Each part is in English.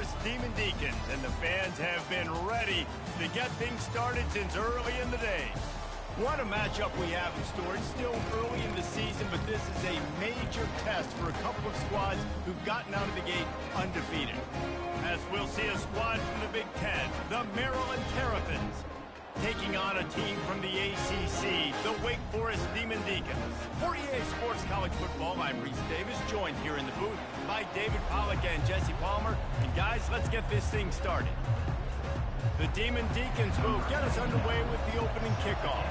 Forest Demon Deacons, and the fans have been ready to get things started since early in the day. What a matchup we have in store. It's still early in the season, but this is a major test for a couple of squads who've gotten out of the gate undefeated. As we'll see a squad from the Big Ten, the Maryland Terrapins, taking on a team from the ACC, the Wake Forest Demon Deacons. For EA Sports College Football, I'm Reese Davis, joined here in the booth by David Pollack and Jesse Palmer. And guys, let's get this thing started. The Demon Deacons will get us underway with the opening kickoff.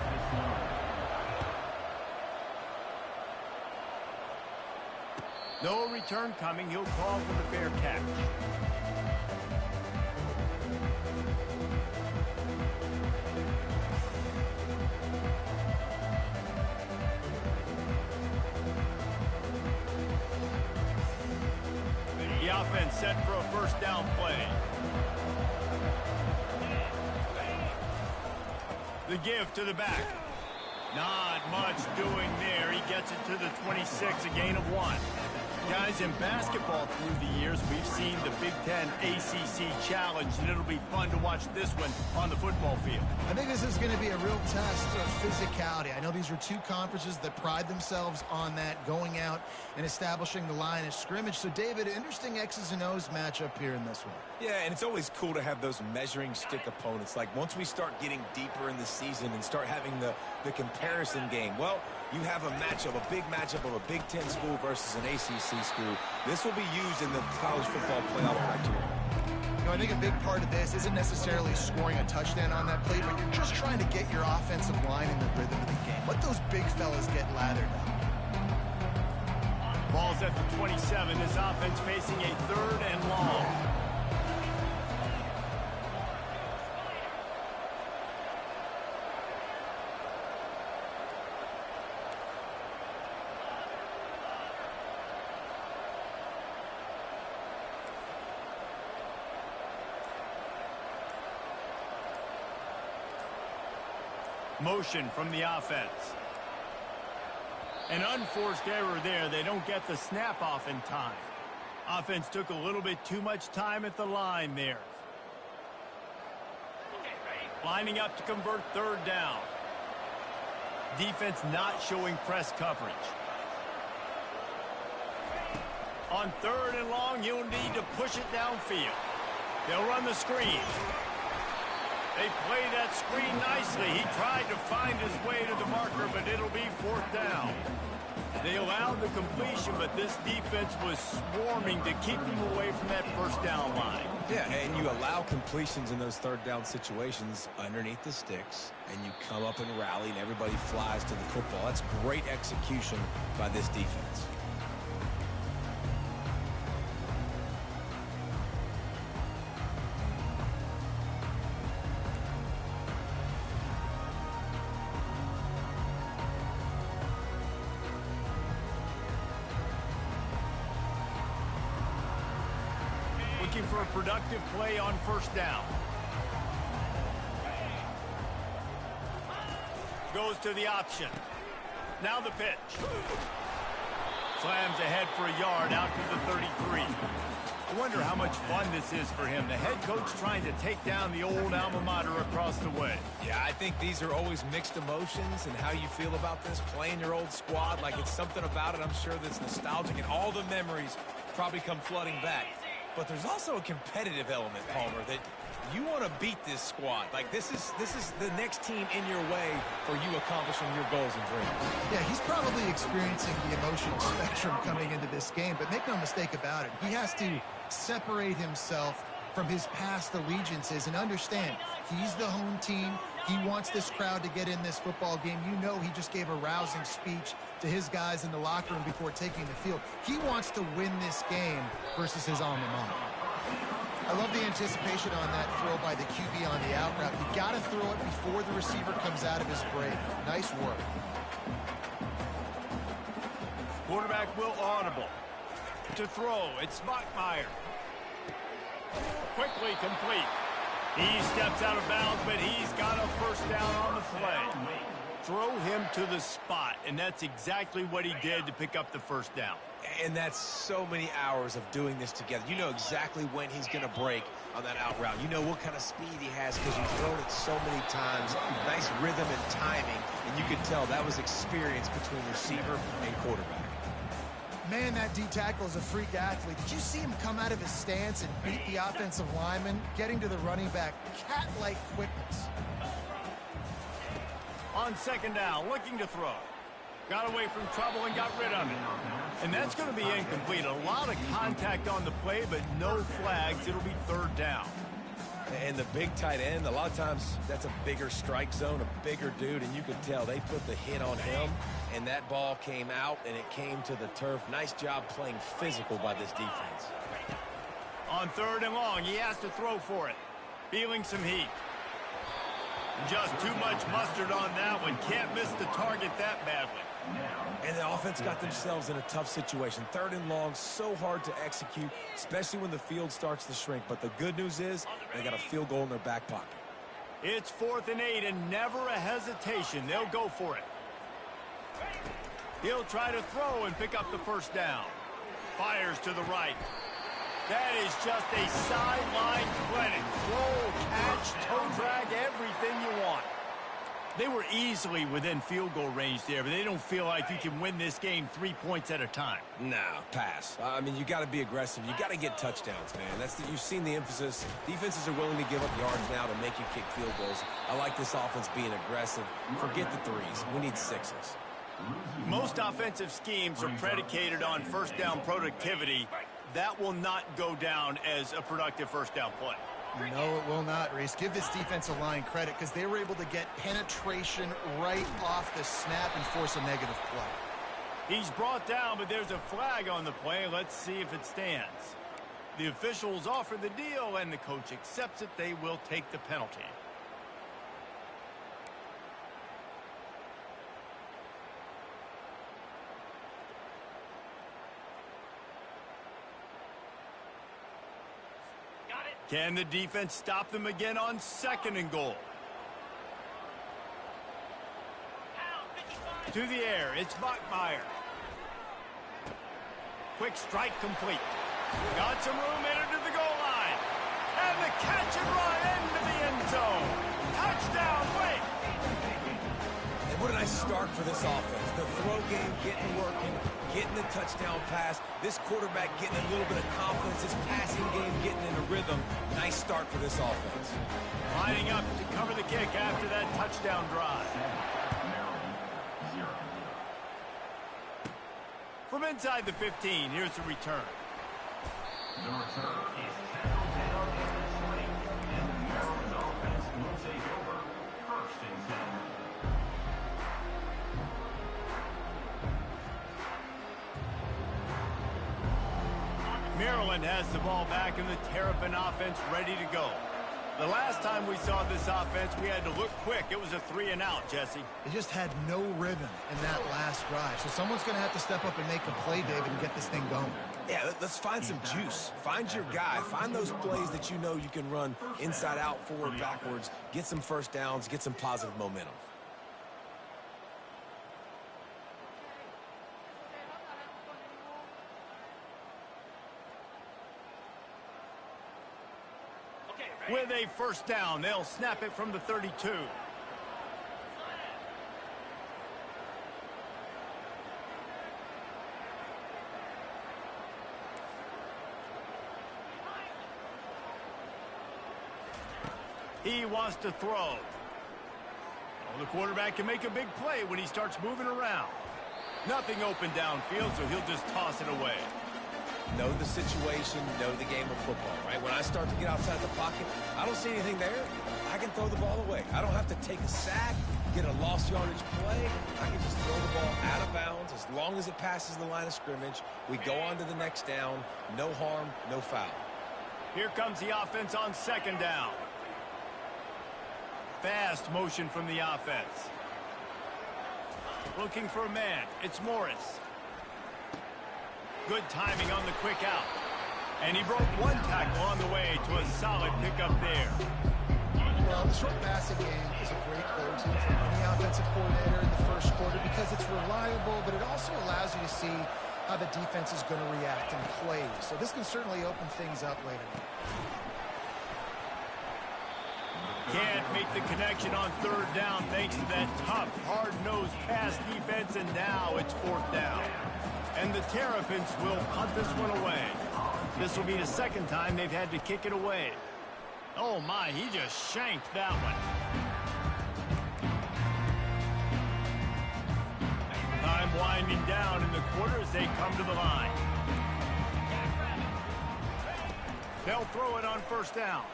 No return coming. He'll call for the fair catch. The offense set for a first down play. The give to the back. Not much doing there. He gets it to the 26, a gain of 1. Guys, in basketball through the years, we've seen the Big Ten ACC Challenge, and it'll be fun to watch this one on the football field. I think this is going to be a real test of physicality. I know these are two conferences that pride themselves on that, going out and establishing the line of scrimmage. So, David, interesting X's and O's matchup here in this one. Yeah, and it's always cool to have those measuring stick opponents. Like, once we start getting deeper in the season and start having the comparison game, well, you have a matchup, a big matchup of a Big Ten school versus an ACC school. This will be used in the college football playoff criteria. You know, I think a big part of this isn't necessarily scoring a touchdown on that play, but you're just trying to get your offensive line in the rhythm of the game. Let those big fellas get lathered up. Ball's at the 27. This offense facing a 3rd and long. Motion from the offense. An unforced error there. They don't get the snap off in time. Offense took a little bit too much time at the line there. Lining up to convert 3rd down. Defense not showing press coverage. On 3rd and long, you'll need to push it downfield. They'll run the screen. They play that screen nicely. He tried to find his way to the marker, but it'll be 4th down. They allowed the completion, but this defense was swarming to keep them away from that first down line. Yeah, and you allow completions in those 3rd down situations underneath the sticks, and you come up and rally, and everybody flies to the football. That's great execution by this defense. Looking for a productive play on 1st down. Goes to the option. Now the pitch. Slams ahead for a yard out to the 33. I wonder how much fun this is for him. The head coach trying to take down the old alma mater across the way. Yeah, I think these are always mixed emotions and how you feel about this, playing your old squad. Like, it's something about it, I'm sure, that's nostalgic, and all the memories probably come flooding back. But there's also a competitive element, Palmer, that you want to beat this squad. Like, this is the next team in your way for you accomplishing your goals and dreams. Yeah, he's probably experiencing the emotional spectrum coming into this game, but make no mistake about it. He has to separate himself from his past allegiances and understand he's the home team. He wants this crowd to get in this football game. You know, he just gave a rousing speech to his guys in the locker room before taking the field. He wants to win this game versus his alma mater. I love the anticipation on that throw by the QB on the out route. You got to throw it before the receiver comes out of his break. Nice work. Quarterback will audible. To throw, it's Bachmeier. Quickly complete. He steps out of bounds, but he's got a first down on the play. throw him to the spot, and that's exactly what he did to pick up the first down. And that's so many hours of doing this together. You know exactly when he's going to break on that out route. You know what kind of speed he has because you've thrown it so many times. Nice rhythm and timing, and you could tell that was experience between receiver and quarterback. Man, that D-tackle is a freak athlete. Did you see him come out of his stance and beat the offensive lineman, getting to the running back? Cat-like quickness. On second down, looking to throw. Got away from trouble and got rid of it. And that's going to be incomplete. A lot of contact on the play, but no flags. It'll be third down. And the big tight end, a lot of times that's a bigger strike zone, a bigger dude, and you could tell they put the hit on him, and that ball came out, and it came to the turf. Nice job playing physical by this defense. On third and long, he has to throw for it. Feeling some heat. Just too much mustard on that one. Can't miss the target that badly. And the offense got themselves in a tough situation. Third and long, so hard to execute, especially when the field starts to shrink. But the good news is they got a field goal in their back pocket. It's 4th and 8 and never a hesitation. They'll go for it. He'll try to throw and pick up the first down. Fires to the right. That is just a sideline clinic. Roll, catch, toe drag, everything you want. They were easily within field goal range there, but they don't feel like you can win this game 3 points at a time. No, pass. I mean, you got to be aggressive. You got to get touchdowns, man. You've seen the emphasis. Defenses are willing to give up yards now to make you kick field goals. I like this offense being aggressive. Forget the threes. We need sixes. Most offensive schemes are predicated on first down productivity. That will not go down as a productive first down play. No, it will not, Reese. Give this defensive line credit because they were able to get penetration right off the snap and force a negative play. He's brought down, but there's a flag on the play. Let's see if it stands. The officials offer the deal, and the coach accepts it. They will take the penalty. Can the defense stop them again on second and goal? To the air, it's Bachmeier. Quick strike complete. Got some room, entered to the goal line. And the catch and run into the end zone. Touchdown, Wake. And what a nice start for this offense. The throw game getting working, getting the touchdown pass. This quarterback getting a little bit of confidence. This passing game getting in a rhythm. Nice start for this offense. Lining up to cover the kick after that touchdown drive. From inside the 15, here's the return. The return is tackled down at the 20, and the Maryland offense will take over. 1st and 10. Maryland has the ball back and the Terrapin offense ready to go. The last time we saw this offense, we had to look quick. It was a 3-and-out, Jesse. They just had no rhythm in that last drive. So someone's going to have to step up and make a play, David, and get this thing going. Yeah, let's find some juice. Find your guy. Find those plays that you know you can run inside out, forward, backwards. Get some first downs. Get some positive momentum. With a first down, they'll snap it from the 32. He wants to throw. Well, the quarterback can make a big play when he starts moving around. Nothing open downfield, so he'll just toss it away. Know the situation, know the game of football, right? When I start to get outside the pocket, I don't see anything there. I can throw the ball away. I don't have to take a sack, get a lost yardage play. I can just throw the ball out of bounds as long as it passes the line of scrimmage. We go on to the next down. No harm, no foul. Here comes the offense on second down. Fast motion from the offense. Looking for a man. It's Morris. Good timing on the quick out. And he broke one tackle on the way to a solid pickup there. Well, the short passing game is a great go-to for any offensive coordinator in the first quarter because it's reliable, but it also allows you to see how the defense is going to react and play. So this can certainly open things up later. Can't make the connection on third down thanks to that tough, hard-nosed pass defense, and now it's fourth down. And the Terrapins will punt this one away. This will be the second time they've had to kick it away. Oh my, he just shanked that one. Time winding down in the quarter as they come to the line. They'll throw it on first down.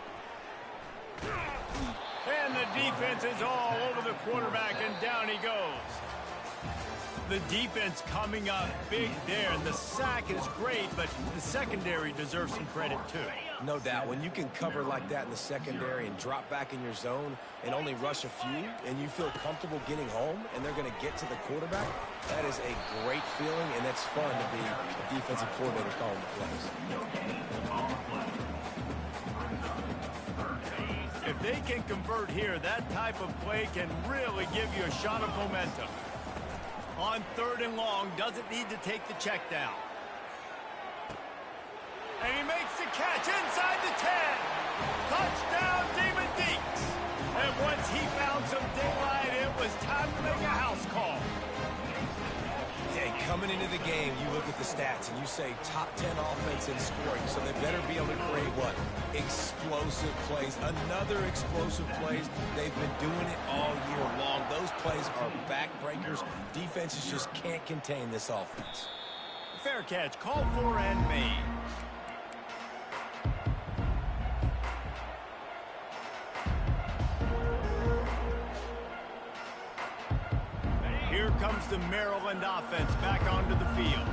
And the defense is all over the quarterback, and down he goes. The defense coming up big there, and the sack is great, but the secondary deserves some credit too. No doubt. When you can cover like that in the secondary and drop back in your zone and only rush a few, and you feel comfortable getting home, and they're going to get to the quarterback, that is a great feeling, and it's fun to be a defensive coordinator calling the plays. If they can convert here, that type of play can really give you a shot of momentum. On third and long, doesn't need to take the check down. And he makes the catch inside the 10. Touchdown, Damon Deeks. And once he found some daylight, it was time to make a house call. Hey, coming into the game, you look at the stats and you say top 10 offense in scoring, so they better be able to create what? Explosive plays. Another explosive plays. They've been doing it all year long. Those plays are backbreakers. Defenses just can't contain this offense. Fair catch, called for and made. Here comes the Maryland offense back onto the field.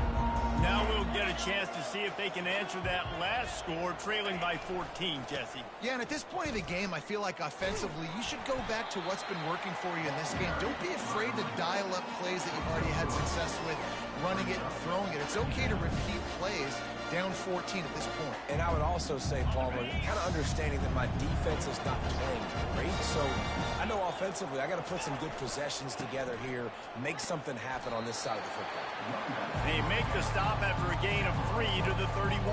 Now we'll get a chance to see if they can answer that last score, trailing by 14, Jesse. Yeah, and at this point of the game, I feel like offensively, you should go back to what's been working for you in this game. Don't be afraid to dial up plays that you've already had success with, running it and throwing it. It's okay to repeat plays down 14 at this point. And I would also say, Palmer, kind of understanding that my defense is not playing great, so I know offensively I got to put some good possessions together here, make something happen on this side of the football. They make the stop after a gain of 3 to the 31.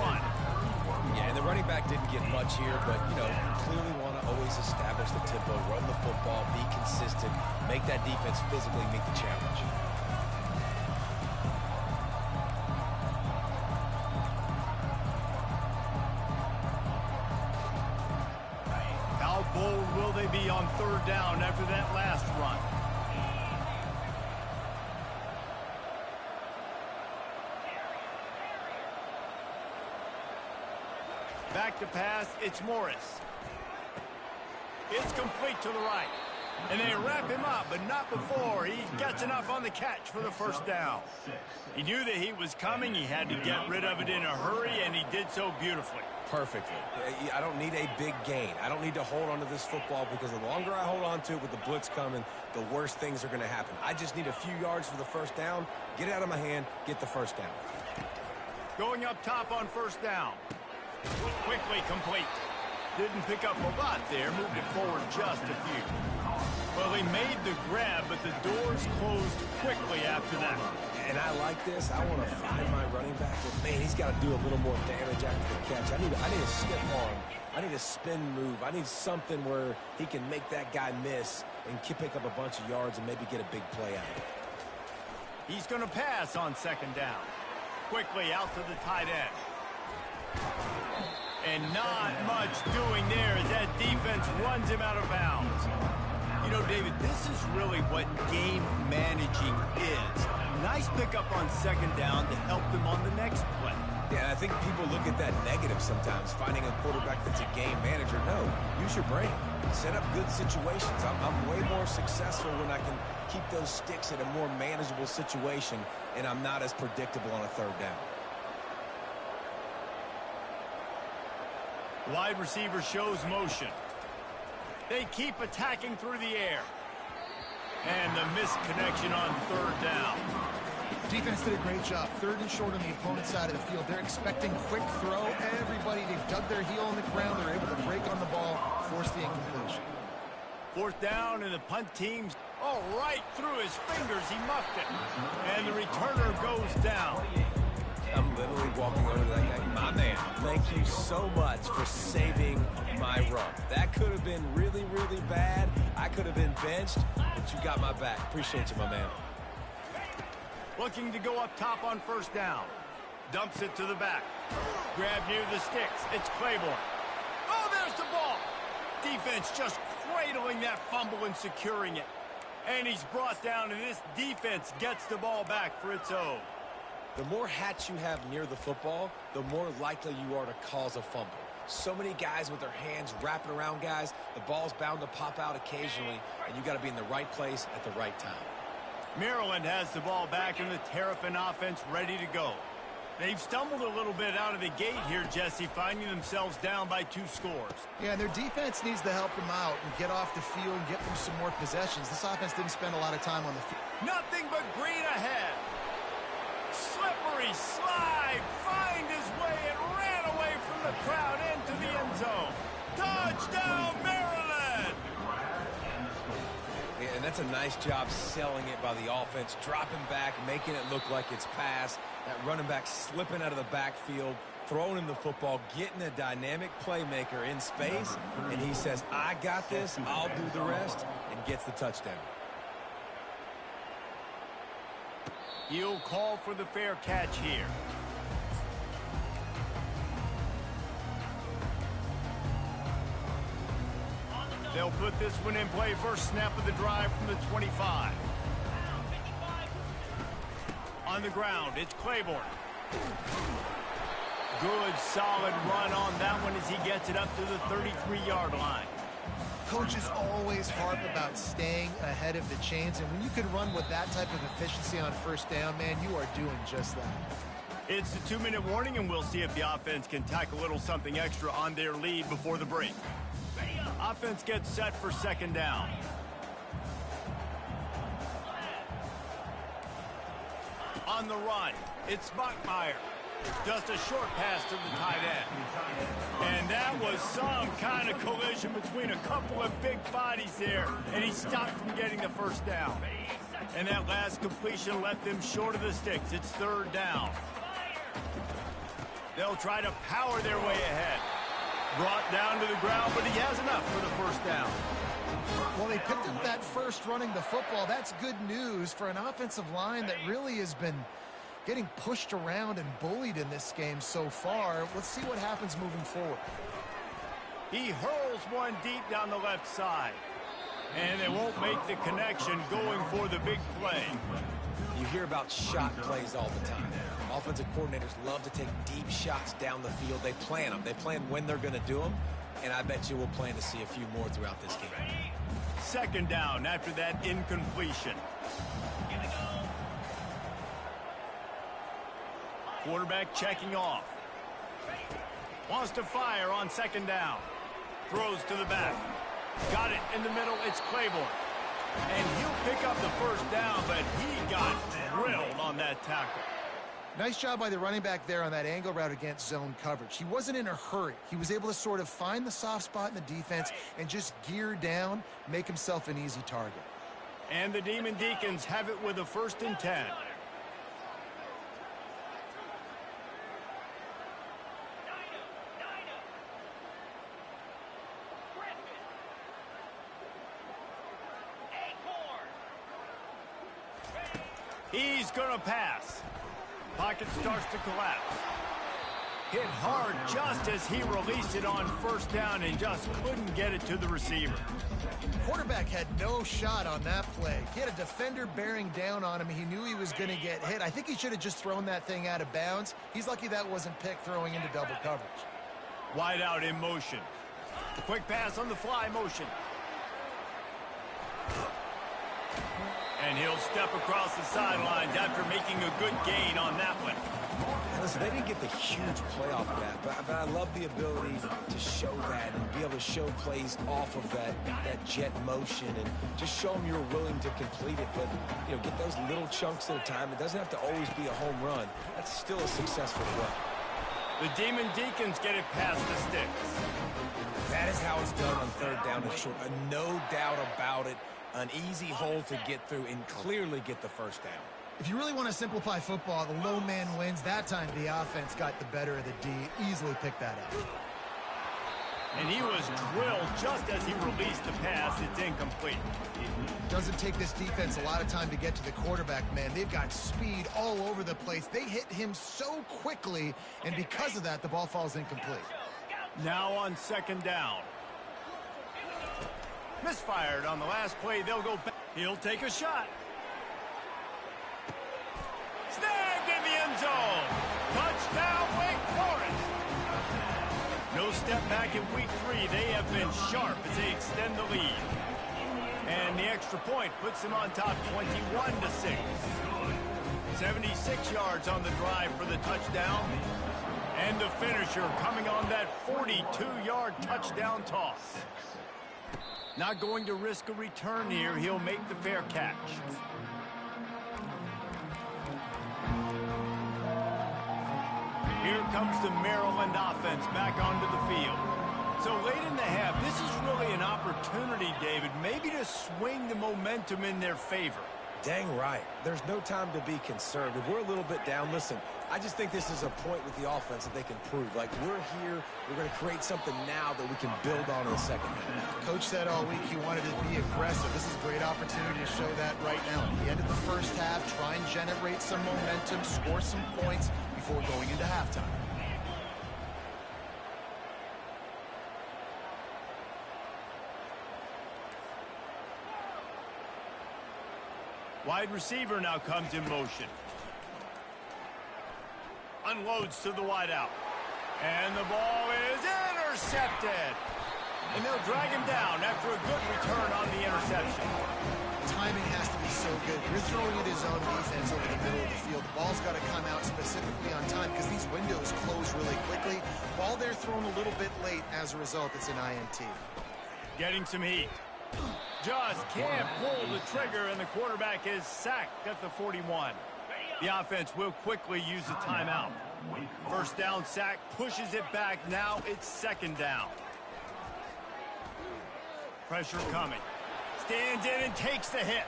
Yeah, and the running back didn't get much here, but, you know, you clearly want to always establish the tempo, run the football, be consistent, make that defense physically meet the challenge. How bold will they be on third down after that last run? Back to pass, it's Morris. It's complete to the right. And they wrap him up, but not before he gets enough on the catch for the first down. He knew the heat was coming. He had to get rid of it in a hurry, and he did so beautifully. Perfectly. I don't need a big gain. I don't need to hold on to this football because the longer I hold on to it with the blitz coming, the worse things are going to happen. I just need a few yards for the first down, get it out of my hand, get the first down. Going up top on first down. Quickly complete. Didn't pick up a lot there, moved it forward just a few. Well, he made the grab, but the doors closed quickly after that. And I like this. I want to find my running back, but man, he's got to do a little more damage after the catch. I need a stiff arm. I need a spin move. I need something where he can make that guy miss and pick up a bunch of yards and maybe get a big play out of it. He's going to pass on second down. Quickly out to the tight end. And not much doing there as that defense runs him out of bounds. You know, David, this is really what game managing is. Nice pickup on second down to help them on the next play. Yeah, I think people look at that negative sometimes, finding a quarterback that's a game manager. No, use your brain. Set up good situations. I'm way more successful when I can keep those sticks at a more manageable situation, and I'm not as predictable on a third down. Wide receiver shows motion. They keep attacking through the air. And the missed connection on third down. Defense did a great job. Third and short on the opponent's side of the field. They're expecting quick throw. Everybody, they've dug their heel on the ground. They're able to break on the ball, force the incompletion. Fourth down, and the punt team's right through his fingers. He muffed it. And the returner goes down. I'm literally walking over to that guy. My man, thank you so much for saving my run. That could have been really, really bad. I could have been benched, but you got my back. Appreciate you, my man. Looking to go up top on first down. Dumps it to the back. Grab near the sticks. It's Claiborne. Oh, there's the ball. Defense just cradling that fumble and securing it. And he's brought down, and this defense gets the ball back for its own. The more hats you have near the football, the more likely you are to cause a fumble. So many guys with their hands wrapping around guys, the ball's bound to pop out occasionally, and you got to be in the right place at the right time. Maryland has the ball back, and the Terrapin offense ready to go. They've stumbled a little bit out of the gate here, Jesse, finding themselves down by 2 scores. Yeah, and their defense needs to help them out and get off the field and get them some more possessions. This offense didn't spend a lot of time on the field. Nothing but green ahead. Slippery slide, find his way and ran away from the crowd into the end zone. Touchdown, Maryland! Yeah, and that's a nice job selling it by the offense, dropping back, making it look like it's pass. That running back slipping out of the backfield, throwing him the football, getting a dynamic playmaker in space, and he says, I got this, I'll do the rest, and gets the touchdown. He'll call for the fair catch here. They'll put this one in play. First snap of the drive from the 25. On the ground, it's Claiborne. Good, solid run on that one as he gets it up to the 33-yard line. Coaches always harp about staying ahead of the chains, and when you can run with that type of efficiency on first down, man, you are doing just that. It's the 2-minute warning, and we'll see if the offense can tack a little something extra on their lead before the break. Offense gets set for second down. On the run, it's Bachmeier. Just a short pass to the tight end. And that was some kind of collision between a couple of big bodies there, and he stopped from getting the first down. And that last completion left them short of the sticks. It's third down. They'll try to power their way ahead. Brought down to the ground, but he has enough for the first down. Well, they picked up that first running the football. That's good news for an offensive line that really has been getting pushed around and bullied in this game so far. Let's see what happens moving forward. He hurls one deep down the left side. And they won't make the connection going for the big play. You hear about shot plays all the time. Offensive coordinators love to take deep shots down the field. They plan them. They plan when they're going to do them. And I bet you we'll plan to see a few more throughout this game. Second down after that incompletion. Quarterback checking off. Wants to fire on second down. Throws to the back. Got it in the middle. It's Claiborne. And he'll pick up the first down, but he got drilled on that tackle. Nice job by the running back there on that angle route against zone coverage. He wasn't in a hurry. He was able to sort of find the soft spot in the defense and just gear down, make himself an easy target. And the Demon Deacons have it with a 1st and 10. He's going to pass. Pocket starts to collapse. Hit hard just as he released it on first down and just couldn't get it to the receiver. Quarterback had no shot on that play. He had a defender bearing down on him. He knew he was going to get hit. I think he should have just thrown that thing out of bounds. He's lucky that wasn't picked throwing into double coverage. Wide out in motion. Quick pass on the fly motion. And he'll step across the sidelines after making a good gain on that one. And listen, they didn't get the huge play off of that, but I love the ability to show that and be able to show plays off of that jet motion and just show them you're willing to complete it. But, you know, get those little chunks at a time. It doesn't have to always be a home run. That's still a successful play. The Demon Deacons get it past the sticks. That is how gets done on third down and short. No doubt about it. An easy hole to get through and clearly get the first down. If you really want to simplify football, the low man wins. That time the offense got the better of the D. Easily picked that up. And he was drilled just as he released the pass. It's incomplete. Doesn't take this defense a lot of time to get to the quarterback, man. They've got speed all over the place. They hit him so quickly, and because of that, the ball falls incomplete. Now on second down. Misfired on the last play. They'll go back. He'll take a shot. Snagged in the end zone. Touchdown, Wake Forest. No step back in week 3. They have been sharp as they extend the lead. And the extra point puts them on top 21-6. 76 yards on the drive for the touchdown. And the finisher coming on that 42-yard touchdown toss. Not going to risk a return here. He'll make the fair catch. Here comes the Maryland offense back onto the field. So late in the half, this is really an opportunity, David, maybe to swing the momentum in their favor. Dang right. There's no time to be conservative. We're a little bit down. Listen, I just think this is a point with the offense that they can prove. Like, we're here. We're going to create something now that we can build on in the second half. Coach said all week he wanted to be aggressive. This is a great opportunity to show that right now. At the end of the first half, try and generate some momentum, score some points before going into halftime. Wide receiver now comes in motion. Unloads to the wideout. And the ball is intercepted. And they'll drag him down after a good return on the interception. Timing has to be so good. You're throwing it his own defense over the middle of the field. The ball's got to come out specifically on time because these windows close really quickly. Ball there thrown a little bit late. As a result, it's an INT. Getting some heat. Just can't pull the trigger, and the quarterback is sacked at the 41. The offense will quickly use a timeout. First down sack, pushes it back. Now it's second down. Pressure coming. Stands in and takes the hit.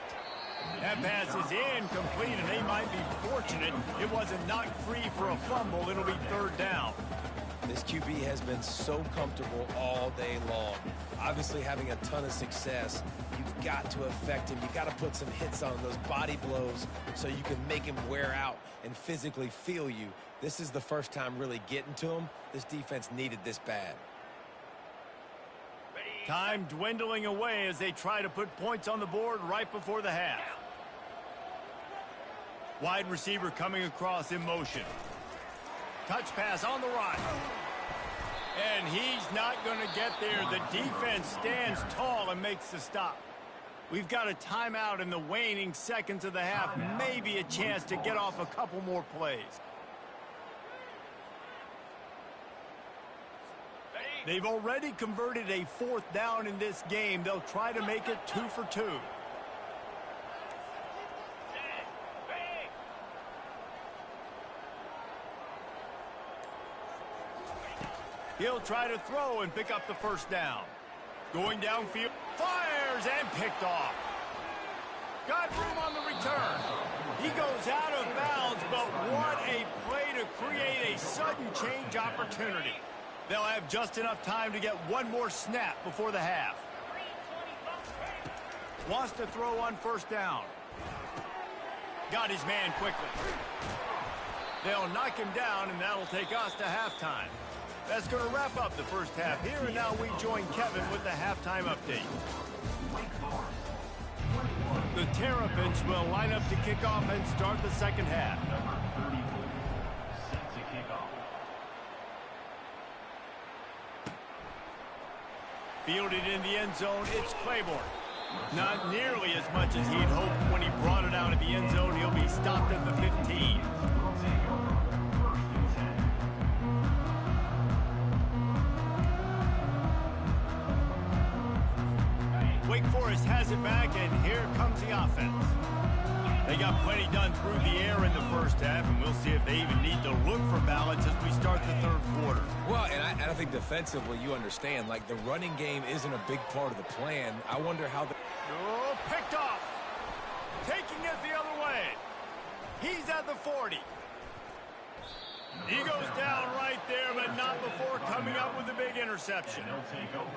That pass is incomplete, and they might be fortunate it wasn't knocked free for a fumble. It'll be third down. This QB has been so comfortable all day long. Obviously having a ton of success. You've got to affect him. You've got to put some hits on those body blows so you can make him wear out and physically feel you. This is the first time really getting to him. This defense needed this bad. Time dwindling away as they try to put points on the board right before the half. Wide receiver coming across in motion. Touch pass on the right. And he's not going to get there. The defense stands tall and makes the stop. We've got a timeout in the waning seconds of the half. Maybe a chance to get off a couple more plays. They've already converted a fourth down in this game. They'll try to make it 2 for 2. He'll try to throw and pick up the first down. Going downfield, fires and picked off. Got room on the return. He goes out of bounds, but what a play to create a sudden change opportunity. They'll have just enough time to get one more snap before the half. Wants to throw on first down. Got his man quickly. They'll knock him down, and that'll take us to halftime. That's going to wrap up the first half here, and now we join Kevin with the halftime update. The Terrapins will line up to kick off and start the second half. Set to kick off. Fielded in the end zone, it's Claiborne. Not nearly as much as he'd hoped when he brought it out of the end zone. He'll be stopped at the 15. Wake Forest has it back, and here comes the offense. They got plenty done through the air in the first half, and we'll see if they even need to look for balance as we start the third quarter. Well, and I think defensively, you understand, like the running game isn't a big part of the plan. I wonder how the... Oh, picked off. Taking it the other way. He's at the 40. He goes down right there, but not before coming up with a big interception.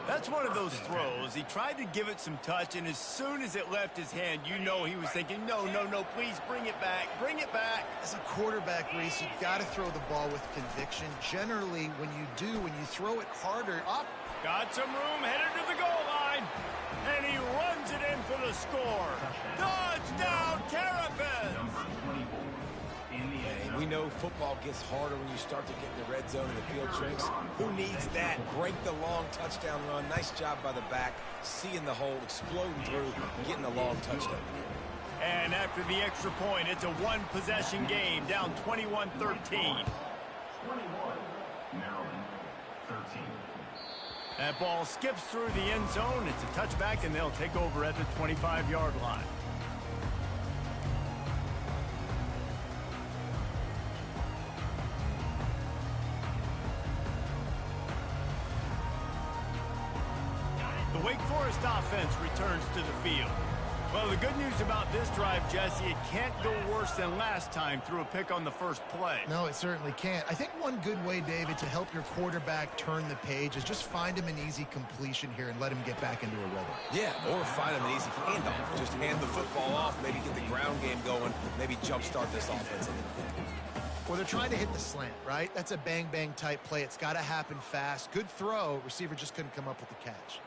That's one of those throws. He tried to give it some touch, and as soon as it left his hand, you know he was thinking, no, no, no, please bring it back. Bring it back. As a quarterback, Reese, you've got to throw the ball with conviction. Generally, when you throw it harder, up. Got some room, headed to the goal line. And he runs it in for the score. Touchdown, Terrapins! Hey, we know football gets harder when you start to get in the red zone and the field shrinks. Who needs that? Break the long touchdown run. Nice job by the back. Seeing the hole, exploding through, getting a long touchdown. And after the extra point, it's a one-possession game, down 21-13. 21, Maryland, 13. That ball skips through the end zone. It's a touchback, and they'll take over at the 25-yard line. The Wake Forest offense returns to the field. Well, the good news about this drive, Jesse, it can't go worse than last time through a pick on the first play. No, it certainly can't. I think one good way, David, to help your quarterback turn the page is just find him an easy completion here and let him get back into a rhythm. Yeah, or find him an easy handoff. Just hand the football off, maybe get the ground game going, maybe jumpstart this offense. Well, they're trying to hit the slant, right? That's a bang-bang type play. It's got to happen fast. Good throw. Receiver just couldn't come up with the catch.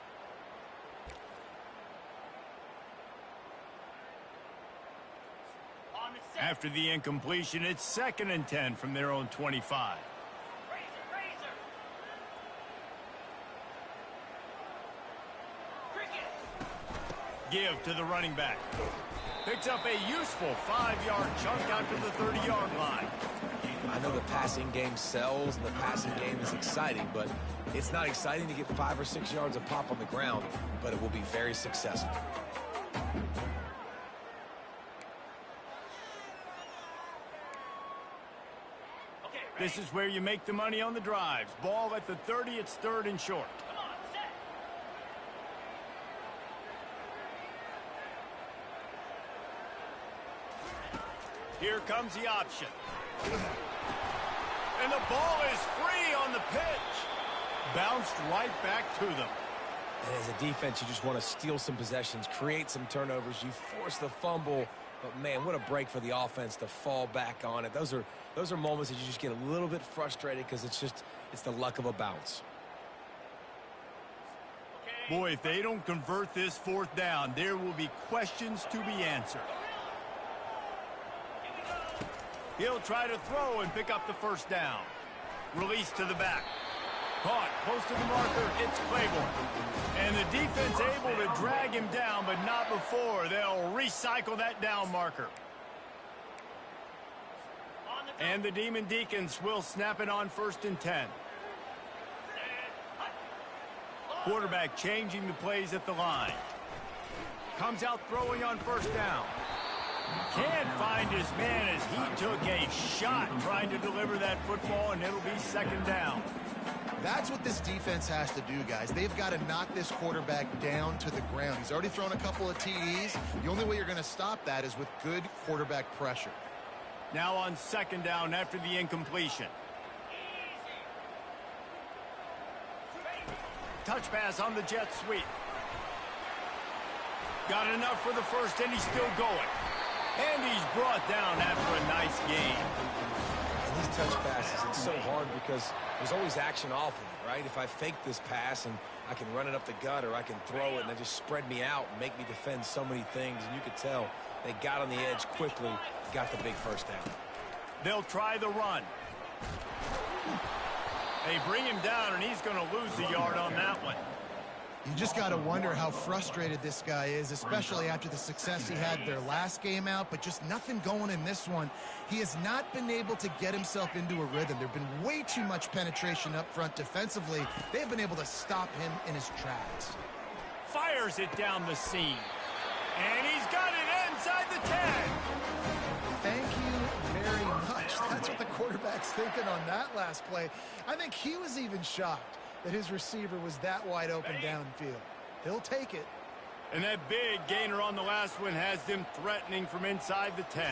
After the incompletion, it's 2nd and 10 from their own 25. Give to the running back. Picks up a useful 5-yard chunk out to the 30-yard line. I know the passing game sells and the passing game is exciting, but it's not exciting to get 5 or 6 yards of pop on the ground, but it will be very successful. This is where you make the money on the drives. Ball at the 30, it's 3rd and short. Here comes the option. And the ball is free on the pitch. Bounced right back to them. And as a defense, you just want to steal some possessions, create some turnovers. You force the fumble. But, man, what a break for the offense to fall back on it. Those are moments that you just get a little bit frustrated because it's the luck of a bounce. Boy, if they don't convert this 4th down, there will be questions to be answered. He'll try to throw and pick up the 1st down. Release to the back. Caught close to the marker. It's Claiborne. And the defense able to drag him down, but not before. They'll recycle that down marker. And the Demon Deacons will snap it on 1st and 10. Quarterback changing the plays at the line. Comes out throwing on 1st down. Can't find his man as he took a shot trying to deliver that football, and it'll be 2nd down. That's what this defense has to do, guys. They've got to knock this quarterback down to the ground. He's already thrown a couple of TDs. The only way you're going to stop that is with good quarterback pressure. Now on 2nd down after the incompletion. Touch pass on the jet sweep. Got enough for the 1st, and he's still going. And he's brought down after a nice game. And these touch passes, it's so hard because there's always action off of it, right? If I fake this pass and I can run it up the gut or I can throw it and they just spread me out and make me defend so many things, and you could tell they got on the edge quickly, got the big 1st down. They'll try the run. They bring him down, and he's going to lose a yard on that one. You just got to wonder how frustrated this guy is, especially after the success he had their last game out, but just nothing going in this one. He has not been able to get himself into a rhythm. There's been way too much penetration up front defensively. They've been able to stop him in his tracks. Fires it down the seam. And he's got it inside the 10. Thank you very much. That's what the quarterback's thinking on that last play. I think he was even shocked that his receiver was that wide open downfield. He'll take it. And that big gainer on the last one has them threatening from inside the 10.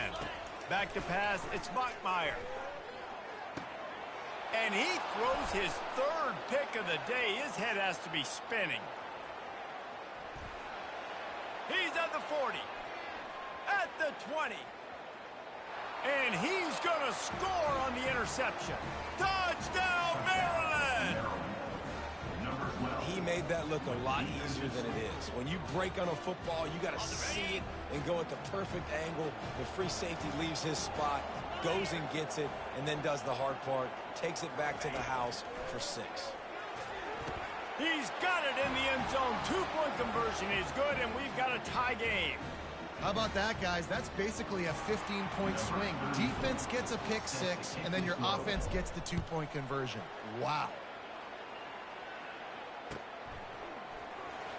Back to pass, it's Bachmeier. And he throws his third pick of the day. His head has to be spinning. He's at the 40. At the 20. And he's going to score on the interception. Touchdown, Maryland! He made that look a lot easier than it is. When you break on a football, you got to see it and go at the perfect angle. The free safety leaves his spot, goes and gets it, and then does the hard part, takes it back to the house for 6. He's got it in the end zone. 2-point conversion is good, and we've got a tie game. How about that, guys? That's basically a 15-point swing. Defense gets a pick 6, and then your offense gets the 2-point conversion. Wow.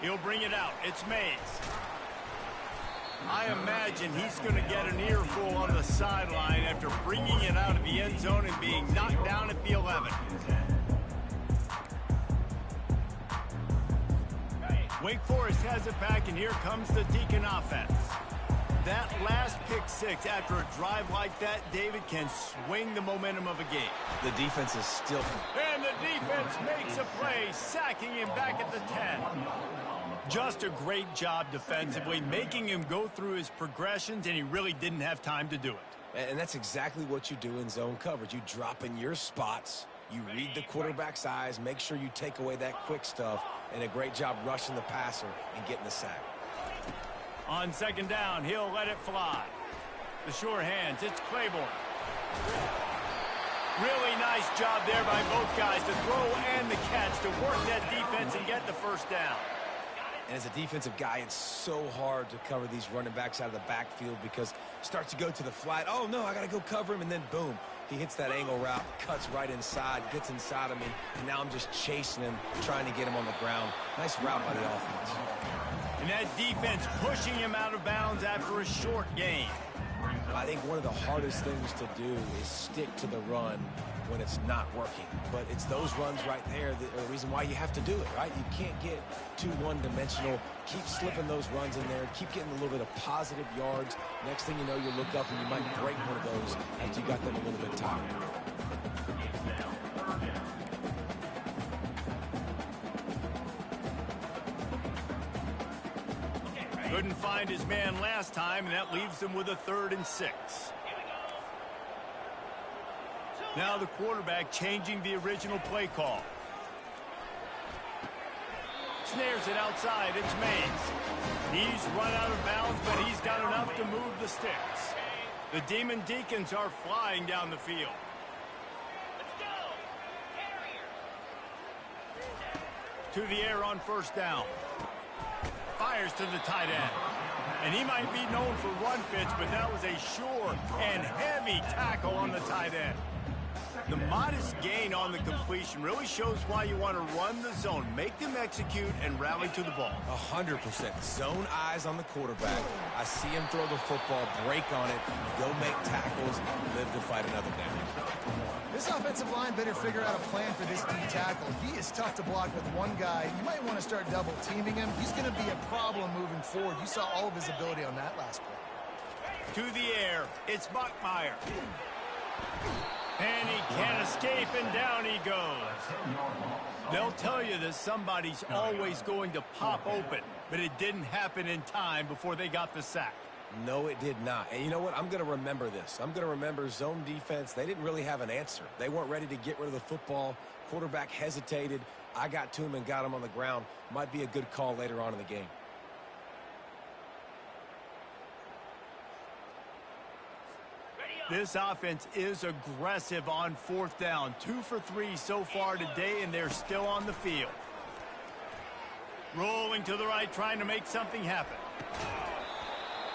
He'll bring it out. It's Mays. I imagine he's going to get an earful on the sideline after bringing it out of the end zone and being knocked down at the 11. Wake Forest has it back, and here comes the Deacon offense. That last pick 6 after a drive like that, David, can swing the momentum of a game. The defense is still... And the defense makes a play, sacking him back at the 10. Just a great job defensively, making him go through his progressions, and he really didn't have time to do it. And that's exactly what you do in zone coverage. You drop in your spots, you read the quarterback's eyes, make sure you take away that quick stuff, and a great job rushing the passer and getting the sack. On second down, he'll let it fly. The sure hands, it's Claiborne. Really nice job there by both guys to throw and the catch to work that defense and get the first down. And as a defensive guy, it's so hard to cover these running backs out of the backfield because starts to go to the flat. Oh, no, I got to go cover him, and then boom. He hits that angle route, cuts right inside, gets inside of me, and now I'm just chasing him, trying to get him on the ground. Nice route by the offense. And that defense pushing him out of bounds after a short gain. I think one of the hardest things to do is stick to the run when it's not working. But it's those runs right there that are the reason why you have to do it, right? You can't get too one-dimensional. Keep slipping those runs in there. Keep getting a little bit of positive yards. Next thing you know, you look up and you might break one of those after you got them a little bit tired. Couldn't find his man last time, and that leaves him with a 3rd and 6. Now the quarterback changing the original play call. Snares it outside. It's Mays. He's run out of bounds, but he's got enough to move the sticks. The Demon Deacons are flying down the field. To the air on first down. Fires to the tight end. And he might be known for run fits, but that was a sure and heavy tackle on the tight end. The modest gain on the completion really shows why you want to run the zone. Make them execute and rally to the ball. 100%. Zone eyes on the quarterback. I see him throw the football, break on it, go make tackles, live to fight another down. This offensive line better figure out a plan for this D tackle. He is tough to block with one guy. You might want to start double teaming him. He's going to be a problem moving forward. You saw all of his ability on that last play. To the air, it's Bachmeier. And he can't escape, and down he goes. They'll tell you that somebody's always going to pop open, but it didn't happen in time before they got the sack. No, it did not. And you know what? I'm going to remember this. I'm going to remember zone defense. They didn't really have an answer. They weren't ready to get rid of the football. Quarterback hesitated. I got to him and got him on the ground. Might be a good call later on in the game. This offense is aggressive on fourth down. 2 for 3 so far today, and they're still on the field. Rolling to the right, trying to make something happen.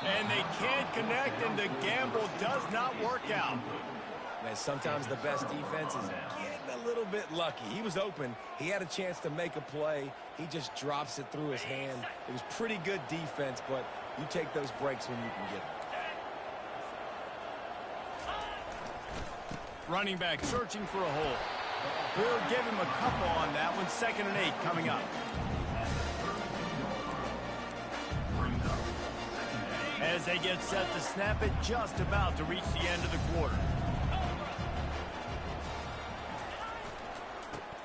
And they can't connect, and the gamble does not work out. Man, sometimes the best defense is getting a little bit lucky. He was open. He had a chance to make a play. He just drops it through his hand. It was pretty good defense, but you take those breaks when you can get them. Running back searching for a hole. We'll give him a couple on that one. 2nd and 8 coming up. As they get set to snap it, just about to reach the end of the quarter.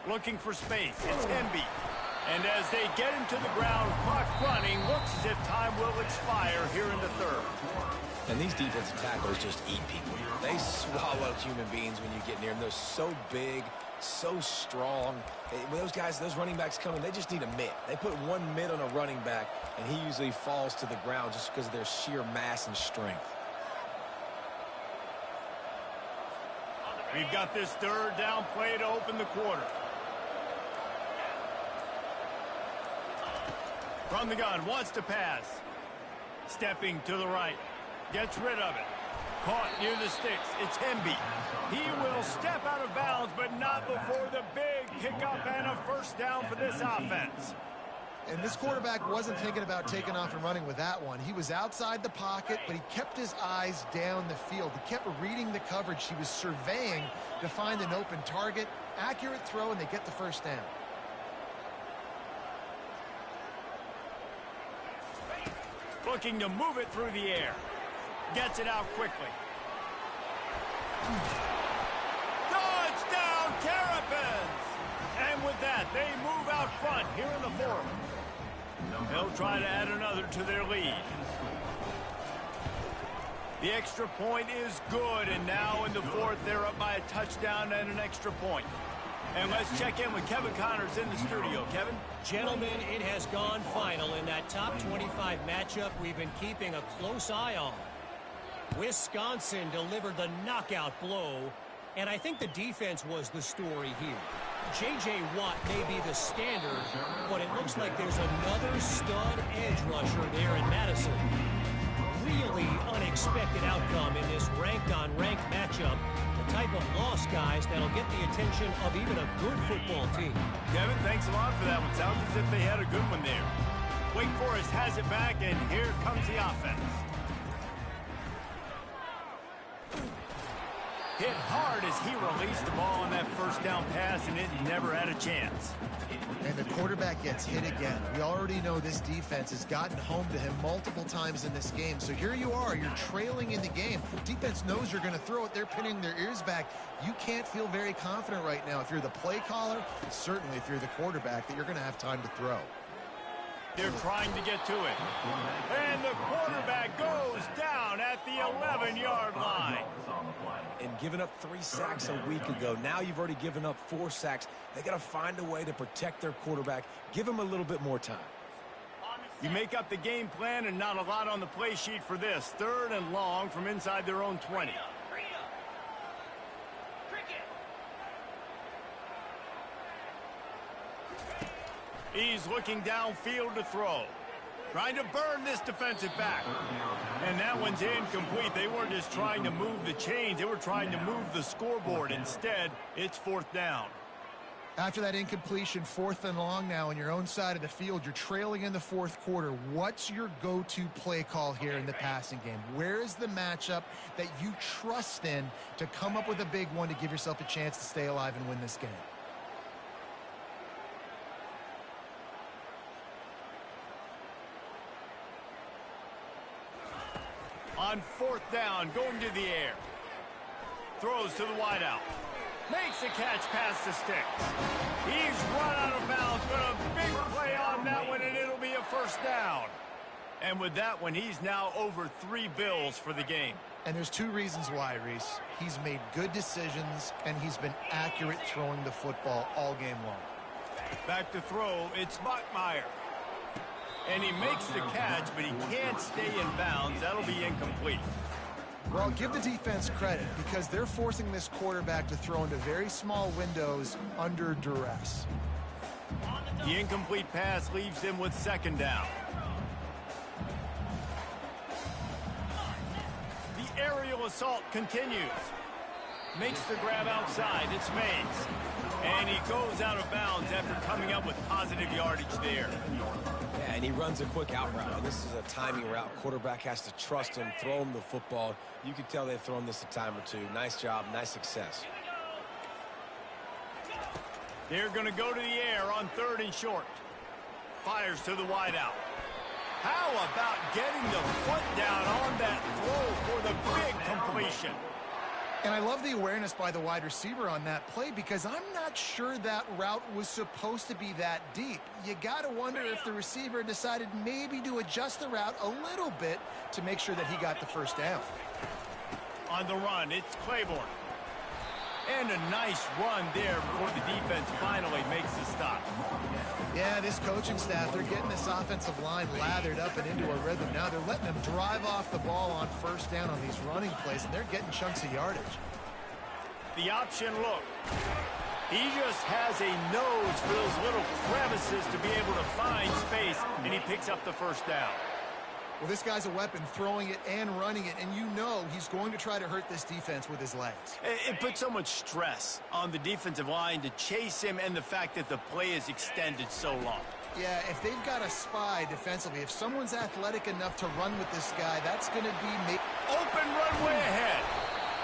Looking for space. It's Emby. And as they get him to the ground, clock running, looks as if time will expire here in the 3rd. And these defensive tackles just eat people. They swallow human beings when you get near them. They're so big, so strong. When those guys, those running backs come in, they just need a mitt. They put one mitt on a running back, and he usually falls to the ground just because of their sheer mass and strength. We've got this 3rd down play to open the quarter. From the gun, wants to pass. Stepping to the right. Gets rid of it. Caught near the sticks. It's Emby. He will step out of bounds, but not before the big pickup and a 1st down for this offense. And this quarterback wasn't thinking about taking off and running with that one. He was outside the pocket, but he kept his eyes down the field. He kept reading the coverage. He was surveying to find an open target. Accurate throw, and they get the 1st down. Looking to move it through the air. Gets it out quickly. Touchdown, Terrapins! And with that, they move out front here in the 4th. They'll try to add another to their lead. The extra point is good, and now in the 4th, they're up by a touchdown and an extra point. And let's check in with Kevin Connors in the studio. Kevin? Gentlemen, it has gone final in that top 25 matchup we've been keeping a close eye on. Wisconsin delivered the knockout blow, and I think the defense was the story here. J.J. Watt may be the standard, but it looks like there's another stud edge rusher there in Madison. Really unexpected outcome in this ranked-on-ranked matchup. The type of loss, guys, that'll get the attention of even a good football team. Kevin, thanks a lot for that one. Sounds as if they had a good one there. Wake Forest has it back, and here comes the offense. Hit hard as he released the ball on that 1st down pass, and it never had a chance. And the quarterback gets hit again. We already know this defense has gotten home to him multiple times in this game. So here you are, you're trailing in the game. Defense knows you're going to throw it. They're pinning their ears back. You can't feel very confident right now if you're the play caller, certainly if you're the quarterback, that you're going to have time to throw. They're trying to get to it. And the quarterback goes down at the 11-yard line. And giving up 3 sacks a week ago. Now you've already given up 4 sacks. They got to find a way to protect their quarterback. Give him a little bit more time. You make up the game plan, and not a lot on the play sheet for this. 3rd and long from inside their own 20. He's looking downfield to throw. Trying to burn this defensive back. And that one's incomplete. They weren't just trying to move the chains. They were trying to move the scoreboard. Instead, it's 4th down. After that incompletion, 4th and long now on your own side of the field, you're trailing in the 4th quarter. What's your go-to play call here in the passing game? Where is the matchup that you trust in to come up with a big one to give yourself a chance to stay alive and win this game? On 4th down, going to the air. Throws to the wideout. Makes a catch past the sticks. He's run out of bounds, but a big play on that one, and it'll be a 1st down. And with that one, he's now over 3 bills for the game. And there's 2 reasons why, Reese. He's made good decisions, and he's been accurate throwing the football all game long. Back to throw, it's Bachmeier. And he makes the catch, but he can't stay in bounds. That'll be incomplete. Well, give the defense credit because they're forcing this quarterback to throw into very small windows under duress. The incomplete pass leaves him with 2nd down. The aerial assault continues. Makes the grab outside. It's Mays. And he goes out of bounds after coming up with positive yardage there. Yeah, and he runs a quick out route. This is a timing route. Quarterback has to trust him, throw him the football. You can tell they've thrown this a time or two. Nice job, nice success. They're going to go to the air on 3rd and short. Fires to the wideout. How about getting the foot down on that throw for the big completion? And I love the awareness by the wide receiver on that play because I'm not sure that route was supposed to be that deep. You got to wonder if the receiver decided maybe to adjust the route a little bit to make sure that he got the first down. On the run, it's Claiborne. And a nice run there before the defense finally makes the stop. Yeah, this coaching staff, they're getting this offensive line lathered up and into a rhythm. Now they're letting them drive off the ball on 1st down on these running plays, and they're getting chunks of yardage. The option look. He just has a nose for those little crevices to be able to find space, and he picks up the 1st down. Well, this guy's a weapon, throwing it and running it, and you know he's going to try to hurt this defense with his legs. It puts so much stress on the defensive line to chase him and the fact that the play is extended so long. Yeah, if they've got a spy defensively, if someone's athletic enough to run with this guy, that's going to be... Open runway ahead.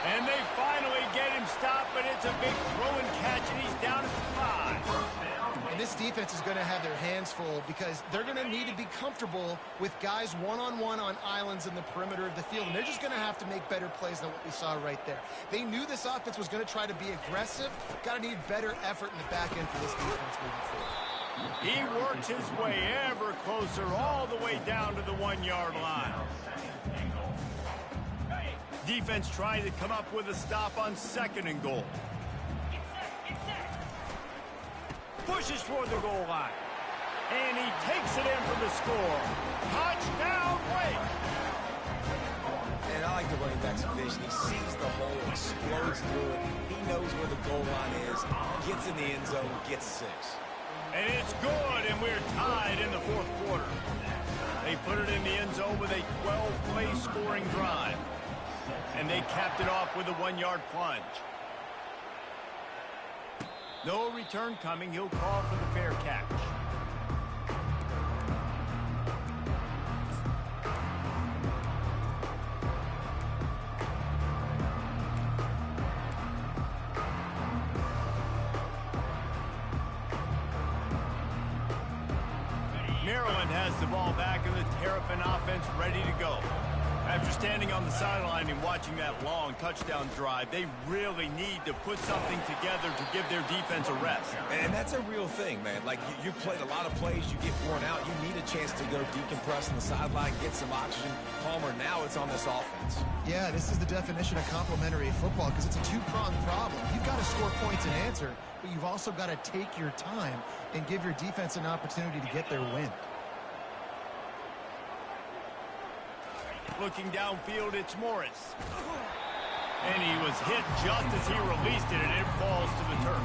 And they finally get him stopped, but it's a big throw and catch, and he's down at the 5. And this defense is going to have their hands full because they're going to need to be comfortable with guys one-on-one on islands in the perimeter of the field. And they're just going to have to make better plays than what we saw right there. They knew this offense was going to try to be aggressive. Got to need better effort in the back end for this defense moving forward. He works his way ever closer all the way down to the 1-yard line. Defense trying to come up with a stop on 2nd and goal. Pushes toward the goal line. And he takes it in for the score. Touchdown, Wake! And I like the running back's vision. He sees the hole, explodes through it. He knows where the goal line is, gets in the end zone, gets 6. And it's good, and we're tied in the 4th quarter. They put it in the end zone with a 12-play scoring drive. And they capped it off with a 1-yard plunge. No return coming. He'll call for the fair catch. Maryland has the ball back and the Terrapin offense ready to go. After standing on the sideline and watching that long touchdown drive, they really need to put something together to give their defense a rest. And that's a real thing, man. Like, you played a lot of plays, you get worn out, you need a chance to go decompress on the sideline, get some oxygen. Palmer, now it's on this offense. Yeah, this is the definition of complementary football because it's a two-pronged problem. You've got to score points and answer, but you've also got to take your time and give your defense an opportunity to get their win. Looking downfield, it's Morris. And he was hit just as he released it, and it falls to the turf.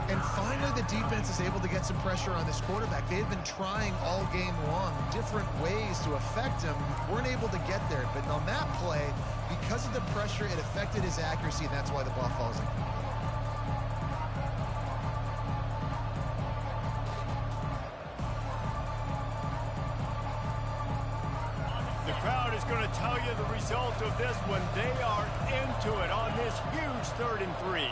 And finally, the defense is able to get some pressure on this quarterback. They've been trying all game long different ways to affect him. Weren't able to get there. But on that play, because of the pressure, it affected his accuracy, and that's why the ball falls in. The crowd is going to tell you the result of this when they are into it on this huge 3rd and 3.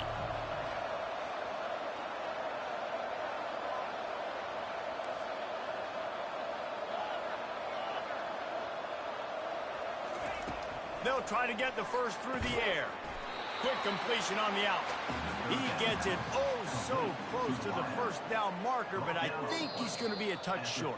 They'll try to get the first through the air. Quick completion on the out. He gets it oh so close to the 1st down marker, but I think he's going to be a touch short.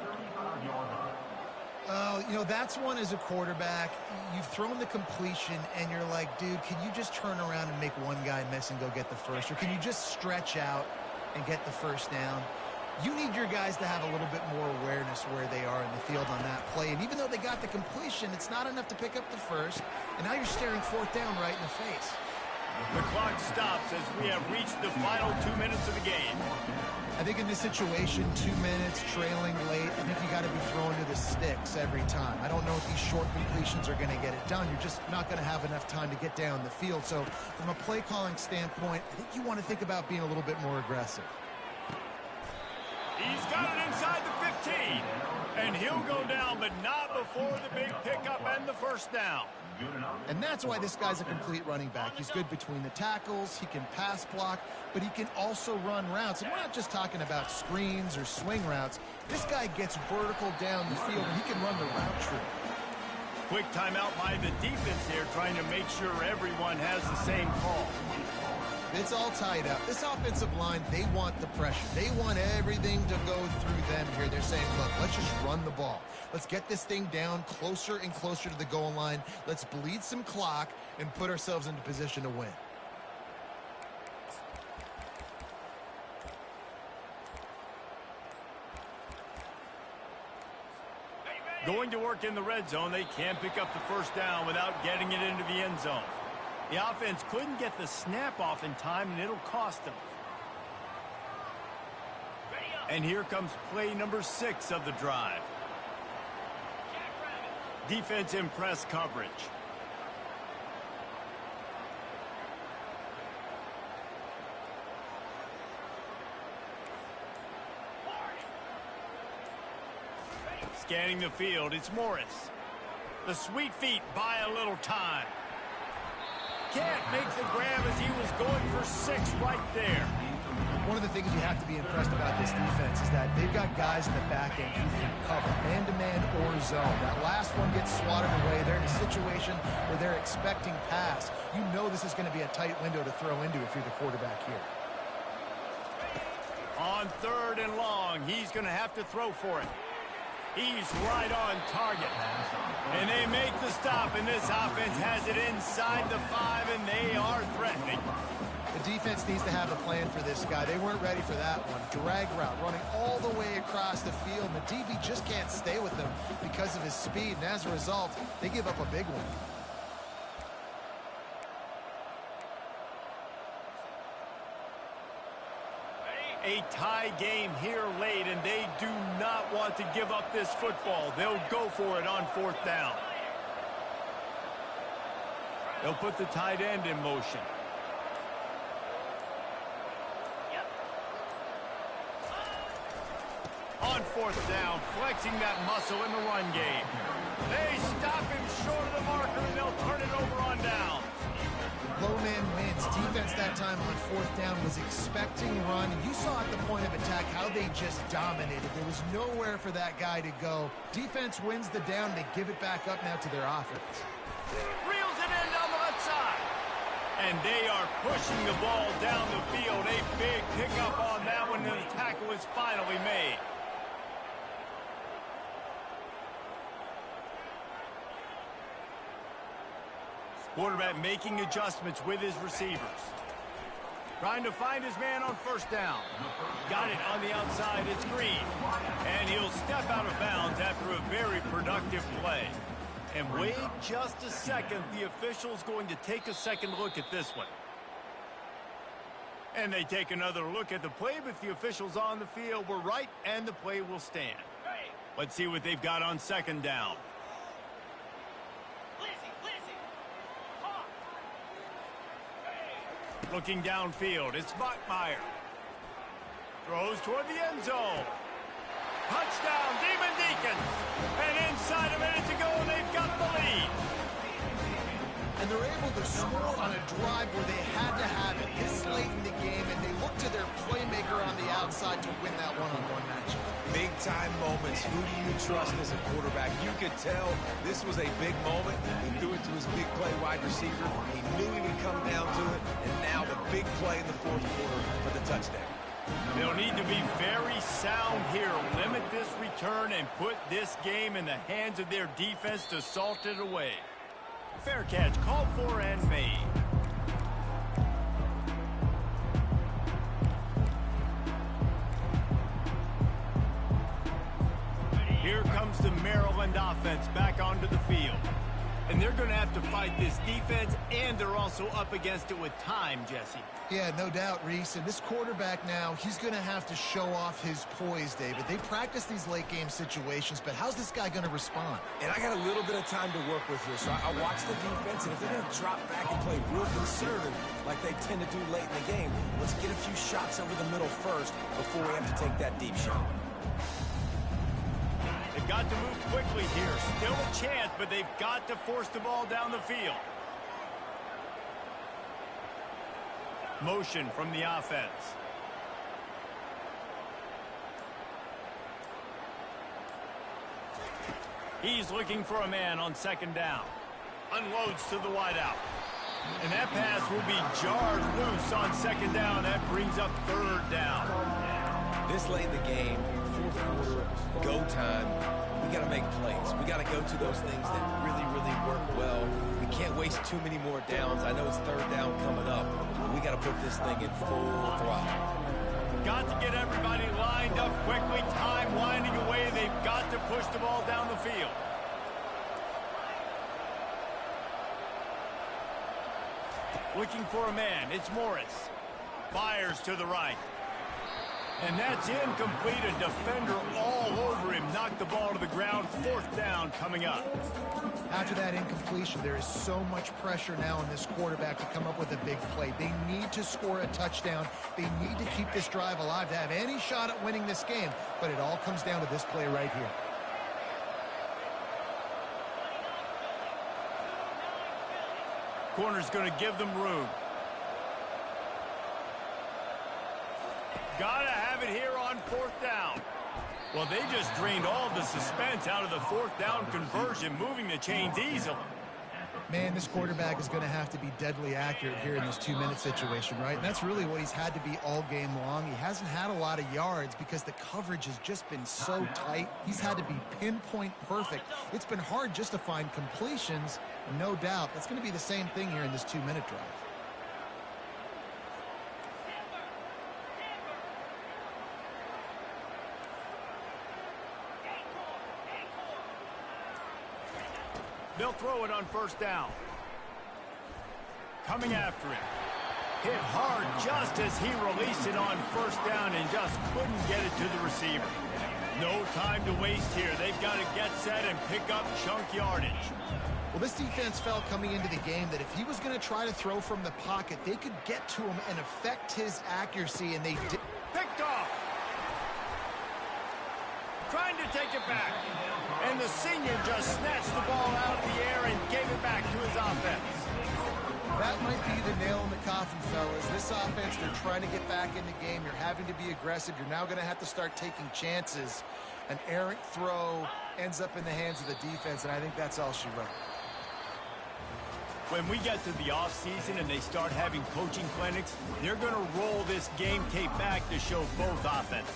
You know, that's one as a quarterback. You've thrown the completion, and you're like, dude, can you just turn around and make one guy miss and go get the first? Or can you just stretch out and get the 1st down? You need your guys to have a little bit more awareness where they are in the field on that play. And even though they got the completion, it's not enough to pick up the 1st. And now you're staring 4th down right in the face. The clock stops as we have reached the final 2 minutes of the game. I think in this situation, 2 minutes, trailing late, I think you got to be thrown to the stick. fix every time. I don't know if these short completions are going to get it done. You're just not going to have enough time to get down the field. So from a play calling standpoint, I think you want to think about being a little bit more aggressive. He's got it inside the 15. And he'll go down, but not before the big pickup and the first down. And that's why this guy's a complete running back. He's good between the tackles, he can pass block, but he can also run routes. And we're not just talking about screens or swing routes. This guy gets vertical down the field, and he can run the route tree. Quick timeout by the defense here, trying to make sure everyone has the same call. It's all tied up. This offensive line, they want the pressure. They want everything to go through them here. They're saying, look, let's just run the ball. Let's get this thing down closer and closer to the goal line. Let's bleed some clock and put ourselves into position to win. Going to work in the red zone, they can't pick up the first down without getting it into the end zone. The offense couldn't get the snap off in time, and it'll cost them. And here comes play number 6 of the drive. Defense in press coverage. Scanning the field, it's Morris. The sweet feet buy a little time. Can't make the grab as he was going for 6 right there. One of the things you have to be impressed about this defense is that they've got guys in the back end who can cover man-to-man or zone. That last one gets swatted away. They're in a situation where they're expecting pass. You know this is going to be a tight window to throw into if you're the quarterback here. On 3rd and long, he's going to have to throw for it. He's right on target. And they make the stop, and this offense has it inside the 5, and they are threatening. The defense needs to have a plan for this guy. They weren't ready for that one. Drag route, running all the way across the field. The DB just can't stay with them because of his speed, and as a result, they give up a big one. A tie game here late, and they do not want to give up this football. They'll go for it on 4th down. They'll put the tight end in motion. On 4th down, flexing that muscle in the run game. They stop him short of the marker, and they'll turn it over on down. Low man wins. Defense that time on 4th down was expecting run. And you saw at the point of attack how they just dominated. There was nowhere for that guy to go. Defense wins the down. They give it back up now to their offense. Reels it in down the left side. And they are pushing the ball down the field. A big pickup on that one, and the tackle is finally made. Quarterback making adjustments with his receivers. Trying to find his man on 1st down. Got it on the outside. It's Green. And he'll step out of bounds after a very productive play. And wait just a second. The official's going to take a second look at this one. And they take another look at the play, but the officials on the field were right, and the play will stand. Let's see what they've got on 2nd down. Looking downfield, it's Bachmeyer. Throws toward the end zone. Touchdown, Demon Deacons. And inside a minute to go, and they've got the lead. And they're able to score on a drive where they had to have it this late in the game, and they look to their playmaker on the outside to win that one-on-one matchup. Big-time moments. Who do you trust as a quarterback? You could tell this was a big moment. He threw it to his big play wide receiver. He knew he would come down to it, and now the big play in the 4th quarter for the touchdown. They'll need to be very sound here. Limit this return and put this game in the hands of their defense to salt it away. Fair catch, called for and made. Here comes the Maryland offense back onto the field. And they're going to have to fight this defense, and they're also up against it with time, Jesse. Yeah, no doubt, Reese. And this quarterback now, he's going to have to show off his poise, David. They practice these late-game situations, but how's this guy going to respond? And I got a little bit of time to work with here, so I watch the defense, and if they're going to drop back and play real conservative like they tend to do late in the game, let's get a few shots over the middle first before we have to take that deep shot. They've got to move quickly here. Still a chance, but they've got to force the ball down the field. Motion from the offense. He's looking for a man on second down. Unloads to the wideout. And that pass will be jarred loose on second down. That brings up third down. This late in the game, fourth quarter, go time, we got to make plays. We got to go to those things that really, really work well. We can't waste too many more downs. I know it's third down coming up, but we got to put this thing in full throttle. Got to get everybody lined up quickly. Time winding away. They've got to push the ball down the field. Looking for a man. It's Morris. Fires to the right. And that's incomplete. A defender all over him. Knocked the ball to the ground. Fourth down coming up. After that incompletion, there is so much pressure now on this quarterback to come up with a big play. They need to score a touchdown. They need to keep this drive alive to have any shot at winning this game. But it all comes down to this play right here. Corner's going to give them room. Gotta have it here on fourth down. Well, they just drained all the suspense out of the fourth down conversion, moving the chains easily. Man, this quarterback is going to have to be deadly accurate here in this 2-minute situation, right? And that's really what he's had to be all game long. He hasn't had a lot of yards because the coverage has just been so tight. He's had to be pinpoint perfect. It's been hard just to find completions, no doubt. That's going to be the same thing here in this 2-minute drive. They'll throw it on first down. Coming after it. Hit hard just as he released it on first down and just couldn't get it to the receiver. No time to waste here. They've got to get set and pick up chunk yardage. Well, this defense felt coming into the game that if he was going to try to throw from the pocket, they could get to him and affect his accuracy, and they did. Picked off. Trying to take it back. And the senior just snatched the ball out of the air and gave it back to his offense. That might be the nail in the coffin, fellas. This offense, they're trying to get back in the game. You're having to be aggressive. You're now going to have to start taking chances. An errant throw ends up in the hands of the defense, and I think that's all she wrote. When we get to the offseason and they start having coaching clinics, they're going to roll this game tape back to show both offenses.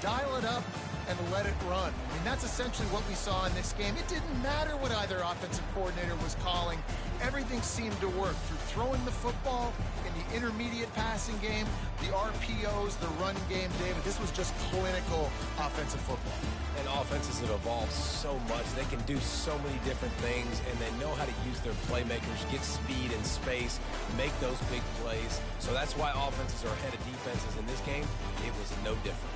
Dial it up and let it run. I mean, that's essentially what we saw in this game. It didn't matter what either offensive coordinator was calling. Everything seemed to work through throwing the football in the intermediate passing game, the RPOs, the run game, David. This was just clinical offensive football. And offenses have evolved so much. They can do so many different things, and they know how to use their playmakers, get speed and space, make those big plays. So that's why offenses are ahead of defenses in this game. It was no different.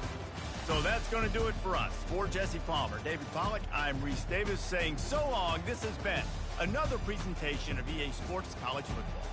So that's going to do it for us. For Jesse Palmer, David Pollack, I'm Reese Davis saying so long. This has been another presentation of EA Sports College Football.